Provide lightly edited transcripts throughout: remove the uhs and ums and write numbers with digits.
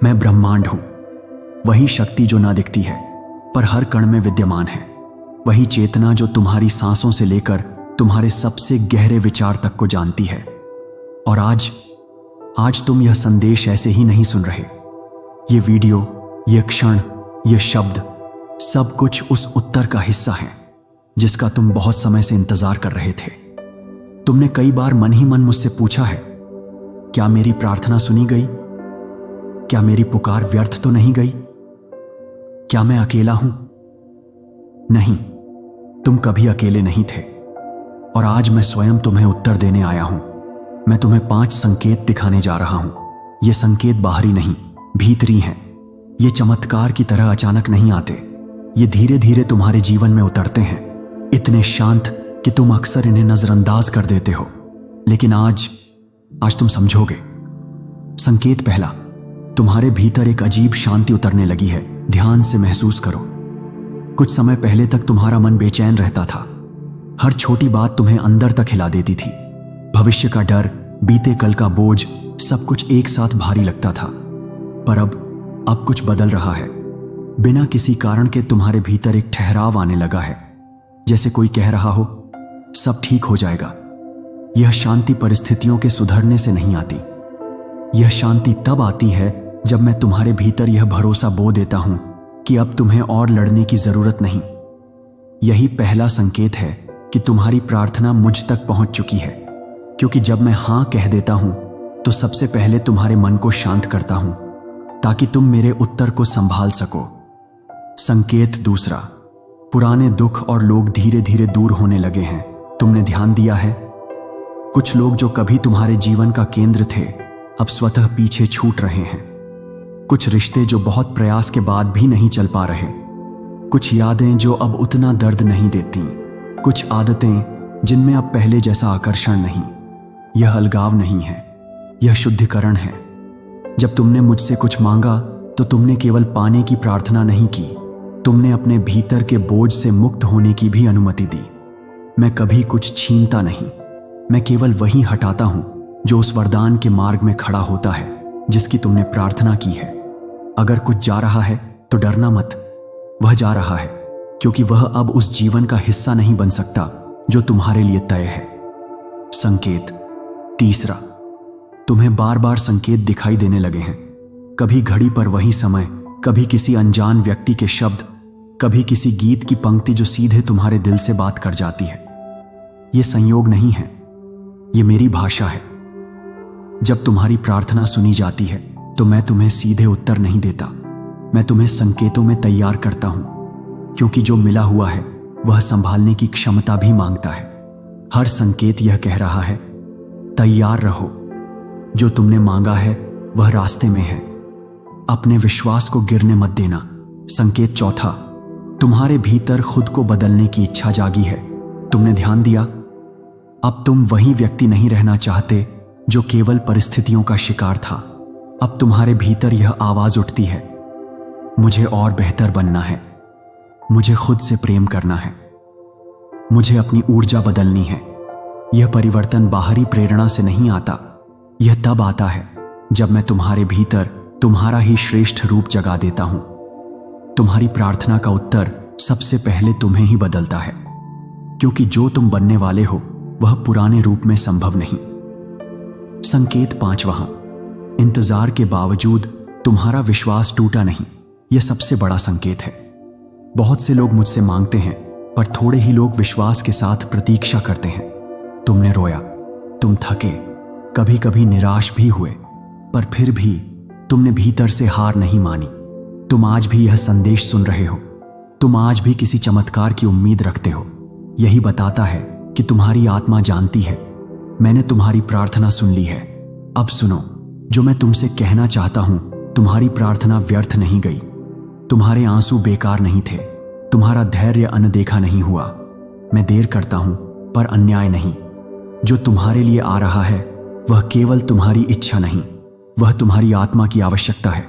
मैं ब्रह्मांड हूं, वही शक्ति जो ना दिखती है पर हर कण में विद्यमान है, वही चेतना जो तुम्हारी सांसों से लेकर तुम्हारे सबसे गहरे विचार तक को जानती है। और आज तुम यह संदेश ऐसे ही नहीं सुन रहे। ये वीडियो, ये क्षण, ये शब्द, सब कुछ उस उत्तर का हिस्सा है जिसका तुम बहुत समय से इंतजार कर रहे थे। तुमने कई बार मन ही मन मुझसे पूछा है, क्या मेरी प्रार्थना सुनी गई? क्या मेरी पुकार व्यर्थ तो नहीं गई? क्या मैं अकेला हूं? नहीं, तुम कभी अकेले नहीं थे। और आज मैं स्वयं तुम्हें उत्तर देने आया हूं। मैं तुम्हें 5 संकेत दिखाने जा रहा हूं। ये संकेत बाहरी नहीं, भीतरी हैं। ये चमत्कार की तरह अचानक नहीं आते, ये धीरे धीरे तुम्हारे जीवन में उतरते हैं, इतने शांत कि तुम अक्सर इन्हें नजरअंदाज कर देते हो। लेकिन आज तुम समझोगे। संकेत पहला, तुम्हारे भीतर एक अजीब शांति उतरने लगी है। ध्यान से महसूस करो। कुछ समय पहले तक तुम्हारा मन बेचैन रहता था। हर छोटी बात तुम्हें अंदर तक हिला देती थी। भविष्य का डर, बीते कल का बोझ, सब कुछ एक साथ भारी लगता था। पर अब कुछ बदल रहा है। बिना किसी कारण के तुम्हारे भीतर एक ठहराव आने लगा है, जैसे कोई कह रहा हो, सब ठीक हो जाएगा। यह शांति परिस्थितियों के सुधरने से नहीं आती। यह शांति तब आती है जब मैं तुम्हारे भीतर यह भरोसा बो देता हूं कि अब तुम्हें और लड़ने की जरूरत नहीं। यही पहला संकेत है कि तुम्हारी प्रार्थना मुझ तक पहुंच चुकी है, क्योंकि जब मैं हां कह देता हूं तो सबसे पहले तुम्हारे मन को शांत करता हूं ताकि तुम मेरे उत्तर को संभाल सको। संकेत दूसरा, पुराने दुख और लोग धीरे धीरे दूर होने लगे हैं। तुमने ध्यान दिया है? कुछ लोग जो कभी तुम्हारे जीवन का केंद्र थे अब स्वतः पीछे छूट रहे हैं। कुछ रिश्ते जो बहुत प्रयास के बाद भी नहीं चल पा रहे। कुछ यादें जो अब उतना दर्द नहीं देती। कुछ आदतें जिनमें अब पहले जैसा आकर्षण नहीं। यह अलगाव नहीं है, यह शुद्धिकरण है। जब तुमने मुझसे कुछ मांगा तो तुमने केवल पाने की प्रार्थना नहीं की, तुमने अपने भीतर के बोझ से मुक्त होने की भी अनुमति दी। मैं कभी कुछ छीनता नहीं, मैं केवल वही हटाता हूं जो उस वरदान के मार्ग में खड़ा होता है जिसकी तुमने प्रार्थना की है। अगर कुछ जा रहा है तो डरना मत, वह जा रहा है क्योंकि वह अब उस जीवन का हिस्सा नहीं बन सकता जो तुम्हारे लिए तय है। संकेत तीसरा, तुम्हें बार बार संकेत दिखाई देने लगे हैं। कभी घड़ी पर वही समय, कभी किसी अनजान व्यक्ति के शब्द, कभी किसी गीत की पंक्ति जो सीधे तुम्हारे दिल से बात कर जाती है। ये संयोग नहीं है, ये मेरी भाषा है। जब तुम्हारी प्रार्थना सुनी जाती है तो मैं तुम्हें सीधे उत्तर नहीं देता, मैं तुम्हें संकेतों में तैयार करता हूं, क्योंकि जो मिला हुआ है वह संभालने की क्षमता भी मांगता है। हर संकेत यह कह रहा है, तैयार रहो, जो तुमने मांगा है वह रास्ते में है, अपने विश्वास को गिरने मत देना। संकेत चौथा, तुम्हारे भीतर खुद को बदलने की इच्छा जागी है। तुमने ध्यान दिया? अब तुम वही व्यक्ति नहीं रहना चाहते जो केवल परिस्थितियों का शिकार था। अब तुम्हारे भीतर यह आवाज उठती है, मुझे और बेहतर बनना है, मुझे खुद से प्रेम करना है, मुझे अपनी ऊर्जा बदलनी है। यह परिवर्तन बाहरी प्रेरणा से नहीं आता, यह तब आता है जब मैं तुम्हारे भीतर तुम्हारा ही श्रेष्ठ रूप जगा देता हूं। तुम्हारी प्रार्थना का उत्तर सबसे पहले तुम्हें ही बदलता है, क्योंकि जो तुम बनने वाले हो वह पुराने रूप में संभव नहीं। संकेत पांचवां, इंतजार के बावजूद तुम्हारा विश्वास टूटा नहीं। यह सबसे बड़ा संकेत है। बहुत से लोग मुझसे मांगते हैं पर थोड़े ही लोग विश्वास के साथ प्रतीक्षा करते हैं। तुमने रोया, तुम थके, कभी कभी निराश भी हुए, पर फिर भी तुमने भीतर से हार नहीं मानी। तुम आज भी यह संदेश सुन रहे हो, तुम आज भी किसी चमत्कार की उम्मीद रखते हो। यही बताता है कि तुम्हारी आत्मा जानती है, मैंने तुम्हारी प्रार्थना सुन ली है। अब सुनो, जो मैं तुमसे कहना चाहता हूं, तुम्हारी प्रार्थना व्यर्थ नहीं गई, तुम्हारे आंसू बेकार नहीं थे, तुम्हारा धैर्य अनदेखा नहीं हुआ। मैं देर करता हूं पर अन्याय नहीं। जो तुम्हारे लिए आ रहा है वह केवल तुम्हारी इच्छा नहीं, वह तुम्हारी आत्मा की आवश्यकता है।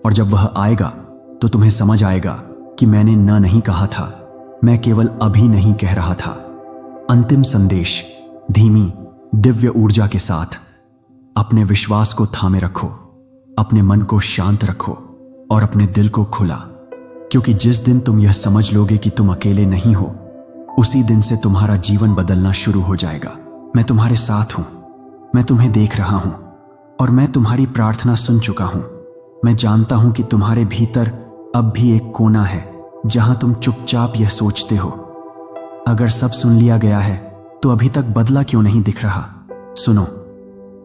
और जब वह आएगा तो तुम्हें समझ आएगा कि मैंने न नहीं कहा था, मैं केवल अभी नहीं कह रहा था। अंतिम संदेश, धीमी दिव्य ऊर्जा के साथ अपने विश्वास को थामे रखो, अपने मन को शांत रखो और अपने दिल को खुला, क्योंकि जिस दिन तुम यह समझ लोगे कि तुम अकेले नहीं हो, उसी दिन से तुम्हारा जीवन बदलना शुरू हो जाएगा। मैं तुम्हारे साथ हूं, मैं तुम्हें देख रहा हूं और मैं तुम्हारी प्रार्थना सुन चुका हूं। मैं जानता हूं कि तुम्हारे भीतर अब भी एक कोना है जहां तुम चुपचाप यह सोचते हो, अगर सब सुन लिया गया है तो अभी तक बदला क्यों नहीं दिख रहा। सुनो,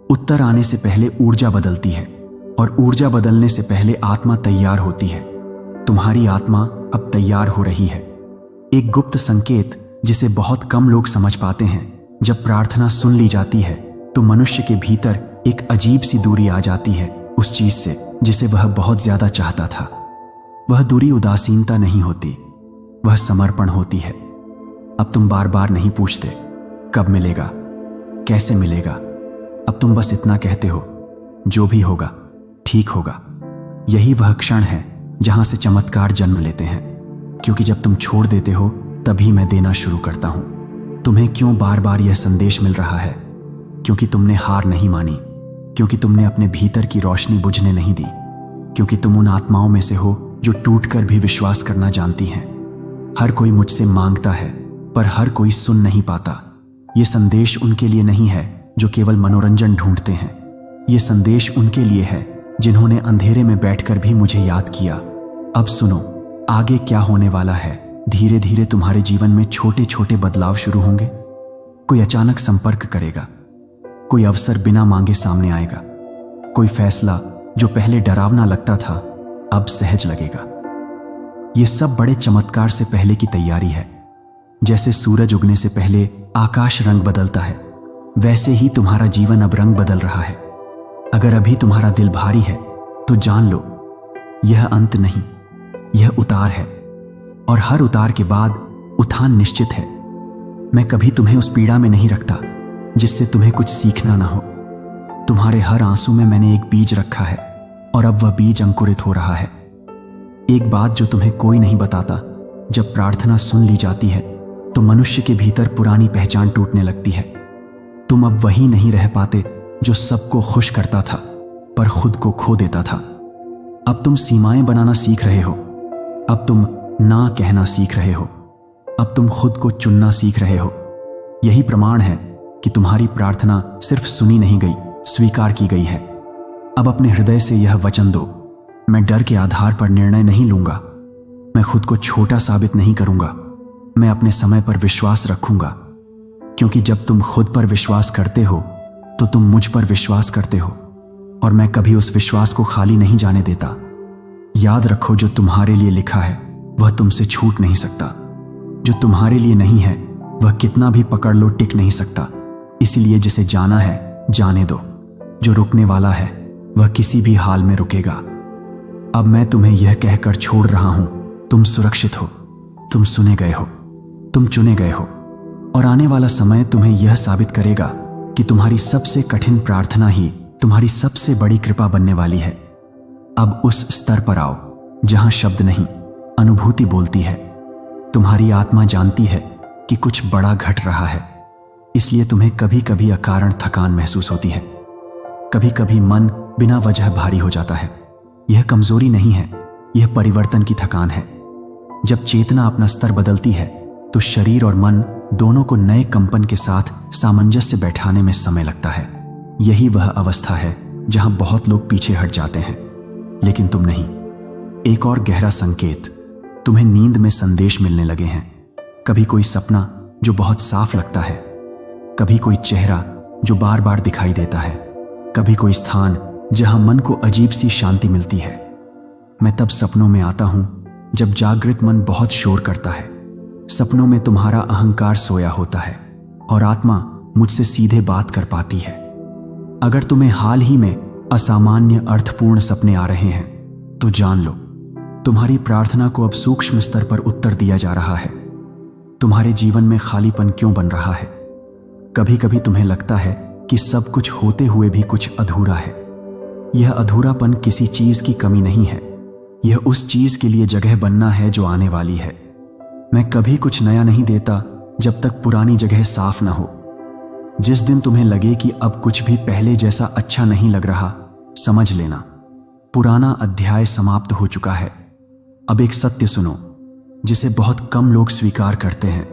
उत्तर आने से पहले ऊर्जा बदलती है और ऊर्जा बदलने से पहले आत्मा तैयार होती है। तुम्हारी आत्मा अब तैयार हो रही है। एक गुप्त संकेत जिसे बहुत कम लोग समझ पाते हैं, जब प्रार्थना सुन ली जाती है तो मनुष्य के भीतर एक अजीब सी दूरी आ जाती है उस चीज से जिसे वह बहुत ज्यादा चाहता था। वह दूरी उदासीनता नहीं होती, वह समर्पण होती है। अब तुम बार बार नहीं पूछते कब मिलेगा, कैसे मिलेगा। अब तुम बस इतना कहते हो, जो भी होगा ठीक होगा। यही वह क्षण है जहां से चमत्कार जन्म लेते हैं, क्योंकि जब तुम छोड़ देते हो तभी मैं देना शुरू करता हूं। तुम्हें क्यों बार बार यह संदेश मिल रहा है? क्योंकि तुमने हार नहीं मानी, क्योंकि तुमने अपने भीतर की रोशनी बुझने नहीं दी, क्योंकि तुम उन आत्माओं में से हो जो टूटकर भी विश्वास करना जानती हैं। हर कोई मुझसे मांगता है पर हर कोई सुन नहीं पाता। ये संदेश उनके लिए नहीं है जो केवल मनोरंजन ढूंढते हैं। ये संदेश उनके लिए है जिन्होंने अंधेरे में बैठकर भी मुझे याद किया। अब सुनो, आगे क्या होने वाला है। धीरे धीरे तुम्हारे जीवन में छोटे छोटे बदलाव शुरू होंगे। कोई अचानक संपर्क करेगा, कोई अवसर बिना मांगे सामने आएगा, कोई फैसला जो पहले डरावना लगता था अब सहज लगेगा। ये सब बड़े चमत्कार से पहले की तैयारी है। जैसे सूरज उगने से पहले आकाश रंग बदलता है, वैसे ही तुम्हारा जीवन अब रंग बदल रहा है। अगर अभी तुम्हारा दिल भारी है तो जान लो, यह अंत नहीं, यह उतार है, और हर उतार के बाद उत्थान निश्चित है। मैं कभी तुम्हें उस पीड़ा में नहीं रखता जिससे तुम्हें कुछ सीखना ना हो। तुम्हारे हर आंसू में मैंने एक बीज रखा है और अब वह बीज अंकुरित हो रहा है। एक बात जो तुम्हें कोई नहीं बताता, जब प्रार्थना सुन ली जाती है तो मनुष्य के भीतर पुरानी पहचान टूटने लगती है। तुम अब वही नहीं रह पाते जो सबको खुश करता था पर खुद को खो देता था। अब तुम सीमाएं बनाना सीख रहे हो, अब तुम ना कहना सीख रहे हो, अब तुम खुद को चुनना सीख रहे हो। यही प्रमाण है कि तुम्हारी प्रार्थना सिर्फ सुनी नहीं गई, स्वीकार की गई है। अब अपने हृदय से यह वचन दो, मैं डर के आधार पर निर्णय नहीं लूंगा, मैं खुद को छोटा साबित नहीं करूंगा, मैं अपने समय पर विश्वास रखूंगा। क्योंकि जब तुम खुद पर विश्वास करते हो तो तुम मुझ पर विश्वास करते हो, और मैं कभी उस विश्वास को खाली नहीं जाने देता। याद रखो, जो तुम्हारे लिए लिखा है वह तुमसे छूट नहीं सकता। जो तुम्हारे लिए नहीं है वह कितना भी पकड़ लो टिक नहीं सकता। इसीलिए जिसे जाना है जाने दो, जो रुकने वाला है वह किसी भी हाल में रुकेगा। अब मैं तुम्हें यह कहकर छोड़ रहा हूं, तुम सुरक्षित हो, तुम सुने गए हो, तुम चुने गए हो, और आने वाला समय तुम्हें यह साबित करेगा कि तुम्हारी सबसे कठिन प्रार्थना ही तुम्हारी सबसे बड़ी कृपा बनने वाली है। अब उस स्तर पर आओ जहां शब्द नहीं, अनुभूति बोलती है। तुम्हारी आत्मा जानती है कि कुछ बड़ा घट रहा है, इसलिए तुम्हें कभी कभी अकारण थकान महसूस होती है। कभी कभी मन बिना वजह भारी हो जाता है। यह कमजोरी नहीं है, यह परिवर्तन की थकान है। जब चेतना अपना स्तर बदलती है तो शरीर और मन दोनों को नए कंपन के साथ सामंजस्य बैठाने में समय लगता है। यही वह अवस्था है जहां बहुत लोग पीछे हट जाते हैं, लेकिन तुम नहीं। एक और गहरा संकेत, तुम्हें नींद में संदेश मिलने लगे हैं। कभी कोई सपना जो बहुत साफ लगता है, कभी कोई चेहरा जो बार बार दिखाई देता है, कभी कोई स्थान जहां मन को अजीब सी शांति मिलती है। मैं तब सपनों में आता हूं जब जागृत मन बहुत शोर करता है। सपनों में तुम्हारा अहंकार सोया होता है और आत्मा मुझसे सीधे बात कर पाती है। अगर तुम्हें हाल ही में असामान्य अर्थपूर्ण सपने आ रहे हैं तो जान लो, तुम्हारी प्रार्थना को अब सूक्ष्म स्तर पर उत्तर दिया जा रहा है। तुम्हारे जीवन में खालीपन क्यों बन रहा है? कभी कभी तुम्हें लगता है कि सब कुछ होते हुए भी कुछ अधूरा है। यह अधूरापन किसी चीज की कमी नहीं है, यह उस चीज के लिए जगह बनना है जो आने वाली है। मैं कभी कुछ नया नहीं देता जब तक पुरानी जगह साफ ना हो। जिस दिन तुम्हें लगे कि अब कुछ भी पहले जैसा अच्छा नहीं लग रहा, समझ लेना पुराना अध्याय समाप्त हो चुका है। अब एक सत्य सुनो जिसे बहुत कम लोग स्वीकार करते हैं।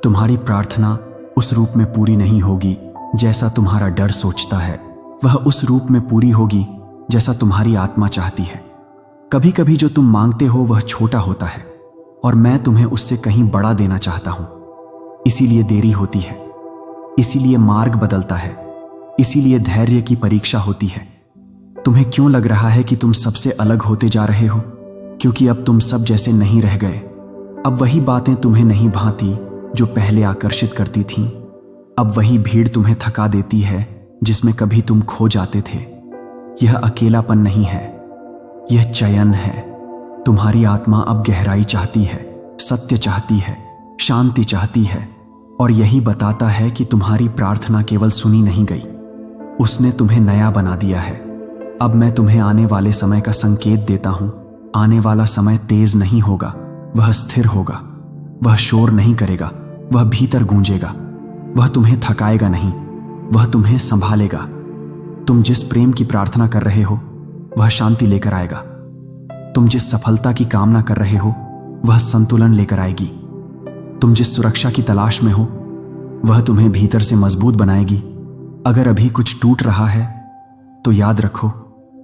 तुम्हारी प्रार्थना उस रूप में पूरी नहीं होगी जैसा तुम्हारा डर सोचता है। वह उस रूप में पूरी होगी जैसा तुम्हारी आत्मा चाहती है। कभी कभी जो तुम मांगते हो वह छोटा होता है और मैं तुम्हें उससे कहीं बड़ा देना चाहता हूं। इसीलिए देरी होती है, इसीलिए मार्ग बदलता है, इसीलिए धैर्य की परीक्षा होती है। तुम्हें क्यों लग रहा है कि तुम सबसे अलग होते जा रहे हो? क्योंकि अब तुम सब जैसे नहीं रह गए। अब वही बातें तुम्हें नहीं भाती जो पहले आकर्षित करती थीं। अब वही भीड़ तुम्हें थका देती है जिसमें कभी तुम खो जाते थे। यह अकेलापन नहीं है, यह चयन है। तुम्हारी आत्मा अब गहराई चाहती है, सत्य चाहती है, शांति चाहती है, और यही बताता है कि तुम्हारी प्रार्थना केवल सुनी नहीं गई, उसने तुम्हें नया बना दिया है। अब मैं तुम्हें आने वाले समय का संकेत देता हूं। आने वाला समय तेज नहीं होगा, वह स्थिर होगा। वह शोर नहीं करेगा, वह भीतर गूंजेगा। वह तुम्हें थकाएगा नहीं, वह तुम्हें संभालेगा। तुम जिस प्रेम की प्रार्थना कर रहे हो वह शांति लेकर आएगा। तुम जिस सफलता की कामना कर रहे हो वह संतुलन लेकर आएगी। तुम जिस सुरक्षा की तलाश में हो वह तुम्हें भीतर से मजबूत बनाएगी। अगर अभी कुछ टूट रहा है तो याद रखो,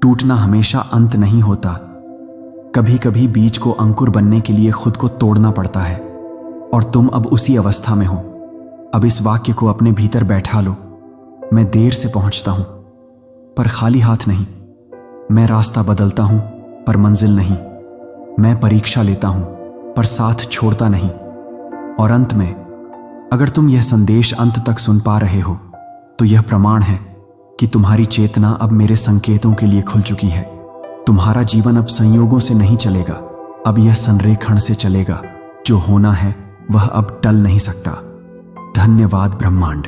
टूटना हमेशा अंत नहीं होता। कभी कभी बीज को अंकुर बनने के लिए खुद को तोड़ना पड़ता है, और तुम अब उसी अवस्था में हो। अब इस वाक्य को अपने भीतर बैठा लो। मैं देर से पहुंचता हूं पर खाली हाथ नहीं। मैं रास्ता बदलता हूं पर मंजिल नहीं। मैं परीक्षा लेता हूं पर साथ छोड़ता नहीं। और अंत में, अगर तुम यह संदेश अंत तक सुन पा रहे हो तो यह प्रमाण है कि तुम्हारी चेतना अब मेरे संकेतों के लिए खुल चुकी है। तुम्हारा जीवन अब संयोगों से नहीं चलेगा, अब यह संरेखण से चलेगा। जो होना है वह अब टल नहीं सकता। धन्यवाद ब्रह्मांड।